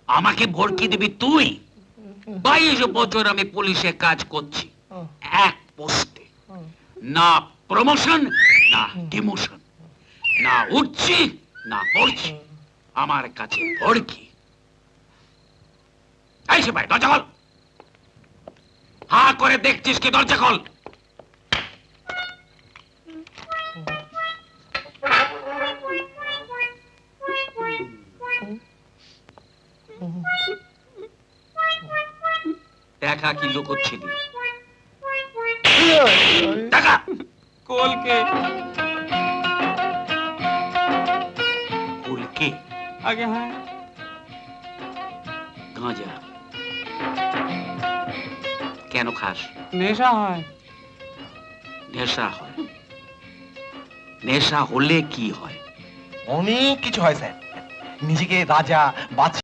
আমাকে ভড়কি দিবি তুই? 22 বছর আমি পুলিশে কাজ করছি, এক পোস্টে, না প্রমোশন না ডিমোশন, না উঠছি না পড়ছি, আমার কাছে ভড়কি। এই সে ভাই, দরজা খোল। হা করে দেখছিস কি? দরজা খোল। দেখা কি লুকোচ্ছিলি? দেখা। কোলকে ফুলকে? আগে হ্যাঁ। গাঁজা কেন খাস? নেশা হয়। নেশা হয়? নেশা হলে কি হয়? অনেক কিছু হয় স্যার। নিজেকে রাজা বাদশা